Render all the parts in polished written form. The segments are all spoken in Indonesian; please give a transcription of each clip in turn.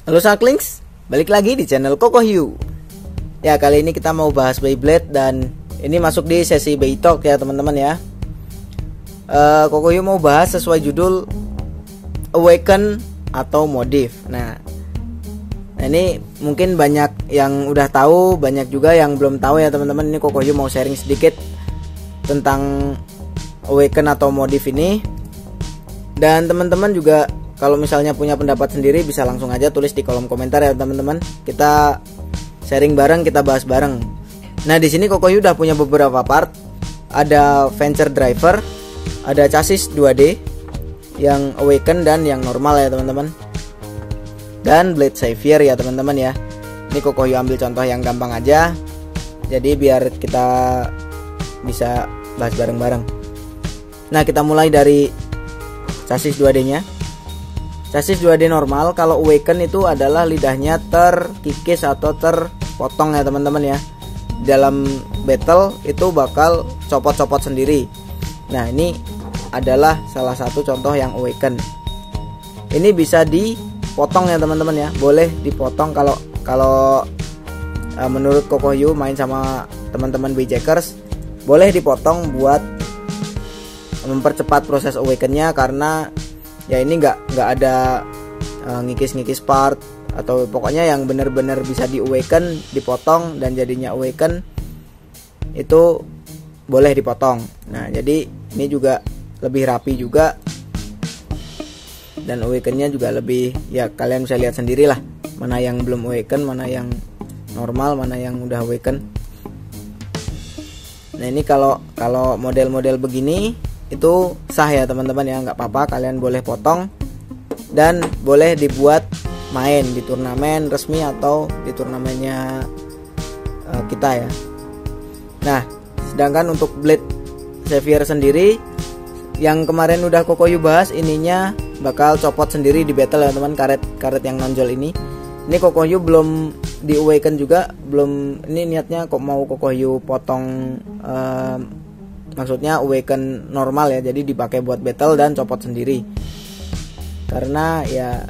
Halo Saklings, balik lagi di channel Kokohyu. Ya, kali ini kita mau bahas Beyblade dan ini masuk di sesi Bey Talk ya teman-teman ya. Kokohyu mau bahas sesuai judul Awaken atau Modif. Nah, ini mungkin banyak yang udah tahu, banyak juga yang belum tahu ya teman-teman. Ini Kokohyu mau sharing sedikit tentang Awaken atau Modif ini. Dan teman-teman juga kalau misalnya punya pendapat sendiri bisa langsung aja tulis di kolom komentar ya teman-teman. Kita sharing bareng, kita bahas bareng. Nah, di sini Kokohyu udah punya beberapa part. Ada Venture Driver, ada chassis 2D yang Awaken dan yang normal ya teman-teman. Dan Blade Savior ya teman-teman ya. Ini Kokohyu ambil contoh yang gampang aja. Jadi biar kita bisa bahas bareng-bareng. Nah, kita mulai dari chassis 2D-nya. Chassis 2D normal, kalau Awaken itu adalah lidahnya terkikis atau terpotong ya teman-teman ya. Dalam battle itu bakal copot-copot sendiri. Nah, ini adalah salah satu contoh yang Awaken. Ini bisa dipotong ya teman-teman ya. Boleh dipotong kalau menurut Kokohyu main sama teman-teman Beyjackers, boleh dipotong buat mempercepat proses Awaken-nya, karena ya ini nggak ada ngikis-ngikis part, atau pokoknya yang benar-benar bisa di Awaken dipotong dan jadinya Awaken itu boleh dipotong. Nah, jadi ini juga lebih rapi juga dan Awaken-nya juga lebih, ya kalian bisa lihat sendiri lah mana yang belum Awaken, mana yang normal, mana yang udah Awaken. Nah, ini kalau model-model begini itu sah ya teman-teman ya, nggak apa-apa, kalian boleh potong dan boleh dibuat main di turnamen resmi atau di turnamennya kita ya. Nah, sedangkan untuk Blade Savior sendiri yang kemarin udah Kokohyu bahas, ininya bakal copot sendiri di battle ya teman, karet yang nonjol ini. Ini Kokohyu belum di Awaken juga, belum, ini niatnya kok mau Kokohyu potong, maksudnya Awaken normal ya, jadi dipakai buat battle dan copot sendiri. Karena ya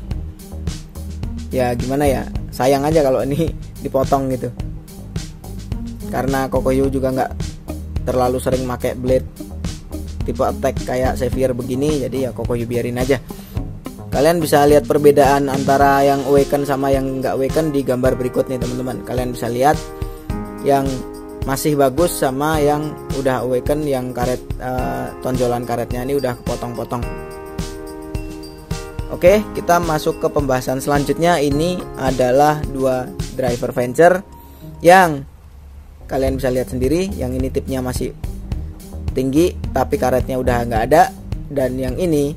gimana ya, sayang aja kalau ini dipotong gitu. Karena Kokohyu juga nggak terlalu sering pakai blade tipe attack kayak Savior begini, jadi ya Kokohyu biarin aja. Kalian bisa lihat perbedaan antara yang Awaken sama yang nggak Awaken di gambar berikut nih teman-teman. Kalian bisa lihat yang masih bagus sama yang udah Awaken, yang karet tonjolan karetnya ini udah kepotong-potong. Oke, kita masuk ke pembahasan selanjutnya. Ini adalah dua driver Venture yang kalian bisa lihat sendiri. Yang ini tipnya masih tinggi tapi karetnya udah nggak ada, dan yang ini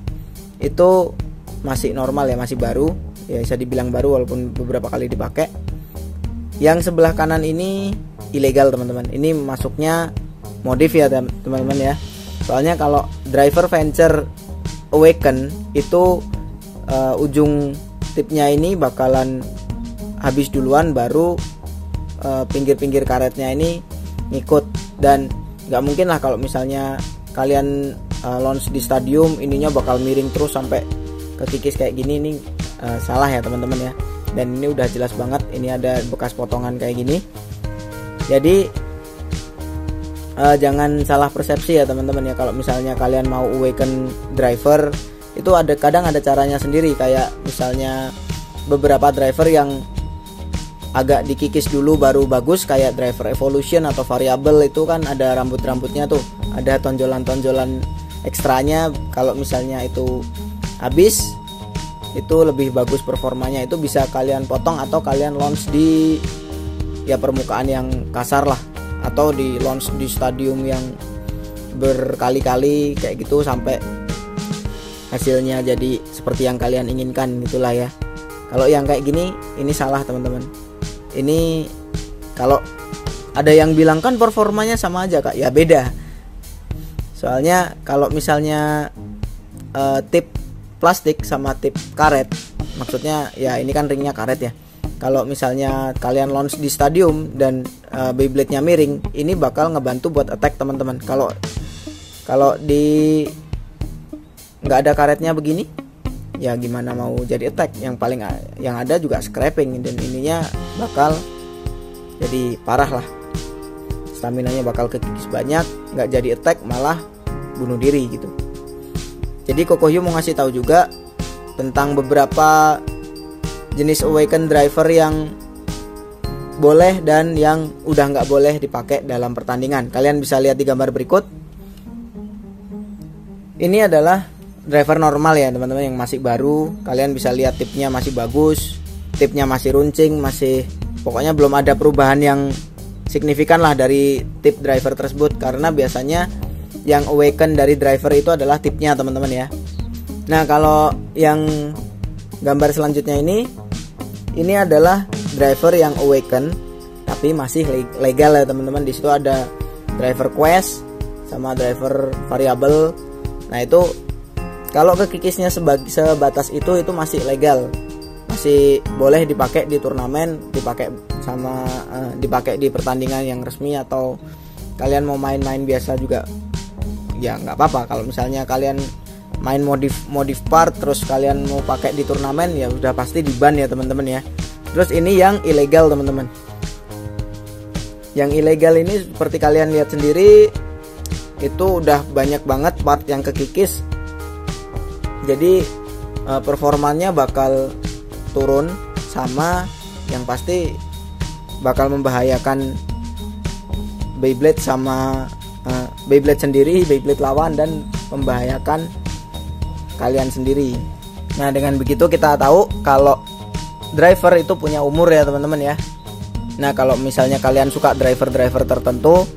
itu masih normal ya, masih baru ya, bisa dibilang baru walaupun beberapa kali dipakai. Yang sebelah kanan ini ilegal teman-teman, ini masuknya modif ya teman-teman ya. Soalnya kalau driver Venture Awaken itu ujung tipnya ini bakalan habis duluan, baru pinggir-pinggir karetnya ini ngikut. Dan nggak mungkin lah kalau misalnya kalian launch di stadium ininya bakal miring terus sampai kekikis kayak gini. Ini salah ya teman-teman ya. Dan ini udah jelas banget, ini ada bekas potongan kayak gini. Jadi jangan salah persepsi ya teman-teman ya. Kalau misalnya kalian mau Awaken driver itu kadang ada caranya sendiri. Kayak misalnya beberapa driver yang agak dikikis dulu baru bagus, kayak driver evolution atau variable, itu kan ada rambut-rambutnya tuh, ada tonjolan-tonjolan ekstranya. Kalau misalnya itu habis, itu lebih bagus performanya, itu bisa kalian potong atau kalian launch di ya permukaan yang kasar lah, atau di launch di stadium yang berkali-kali kayak gitu sampai hasilnya jadi seperti yang kalian inginkan gitulah ya. Kalau yang kayak gini ini salah teman-teman. Ini kalau ada yang bilang kan performanya sama aja kak, ya beda. Soalnya kalau misalnya tip plastik sama tip karet, maksudnya ya ini kan ringnya karet ya. Kalau misalnya kalian launch di stadium dan Beyblade-nya miring, ini bakal ngebantu buat attack teman-teman. Kalau di nggak ada karetnya begini, ya gimana mau jadi attack. Yang paling yang ada juga scrapping, dan ininya bakal jadi parah lah, staminanya bakal kekikis banyak, nggak jadi attack malah bunuh diri gitu. Jadi Kokohyu mau ngasih tahu juga tentang beberapa jenis awaken driver yang boleh dan yang udah nggak boleh dipakai dalam pertandingan. Kalian bisa lihat di gambar berikut. Ini adalah driver normal ya teman-teman, yang masih baru. Kalian bisa lihat tipnya masih bagus, tipnya masih runcing, masih pokoknya belum ada perubahan yang signifikan lah dari tip driver tersebut, karena biasanya yang awaken dari driver itu adalah tipnya teman-teman ya. Nah kalau yang gambar selanjutnya ini adalah driver yang awaken tapi masih legal ya teman-teman. Di situ ada driver quest sama driver variable. Nah itu kalau kekikisnya sebatas itu masih legal, masih boleh dipakai di turnamen, dipakai di pertandingan yang resmi, atau kalian mau main-main biasa juga ya nggak apa-apa. Kalau misalnya kalian main modif part terus kalian mau pakai di turnamen, ya udah pasti di-ban ya teman-teman ya. Terus ini yang ilegal teman-teman. Yang ilegal ini seperti kalian lihat sendiri, itu udah banyak banget part yang kekikis. Jadi performanya bakal turun, sama yang pasti bakal membahayakan Beyblade sama Beyblade sendiri, Beyblade lawan, dan membahayakan kalian sendiri. Nah dengan begitu kita tahu kalau driver itu punya umur ya teman-teman ya. Nah kalau misalnya kalian suka driver-driver tertentu,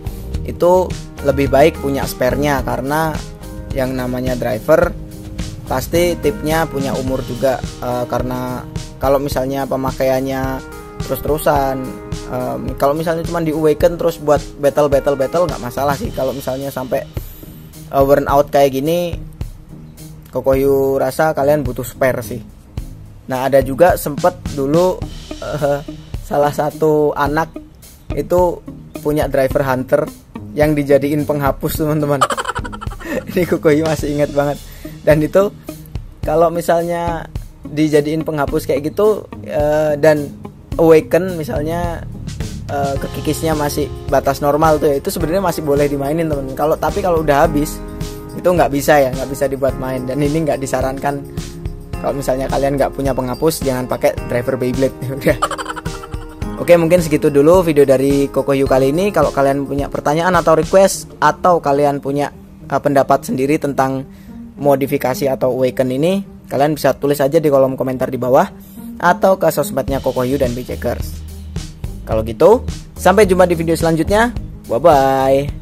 itu lebih baik punya spare-nya, karena yang namanya driver pasti tipnya punya umur juga. Karena kalau misalnya pemakaiannya terus-terusan, kalau misalnya cuma di awaken terus buat battle nggak masalah sih. Kalau misalnya sampai burn out kayak gini, Kokohyu rasa kalian butuh spare sih. Nah ada juga sempet dulu salah satu anak itu punya driver hunter yang dijadiin penghapus teman-teman. Ini Kokohyu masih ingat banget. Dan itu kalau misalnya dijadiin penghapus kayak gitu dan awaken misalnya kekikisnya masih batas normal tuh ya, itu sebenarnya masih boleh dimainin teman-teman. Tapi kalau udah habis itu nggak bisa ya, nggak bisa dibuat main. Dan ini nggak disarankan. Kalau misalnya kalian nggak punya penghapus, jangan pakai driver Beyblade. Udah. Oke, mungkin segitu dulu video dari Kokohyu kali ini. Kalau kalian punya pertanyaan atau request, atau kalian punya pendapat sendiri tentang modifikasi atau awaken ini, kalian bisa tulis aja di kolom komentar di bawah, atau ke sosmednya Kokohyu dan Bcheckers. Kalau gitu, sampai jumpa di video selanjutnya. Bye bye.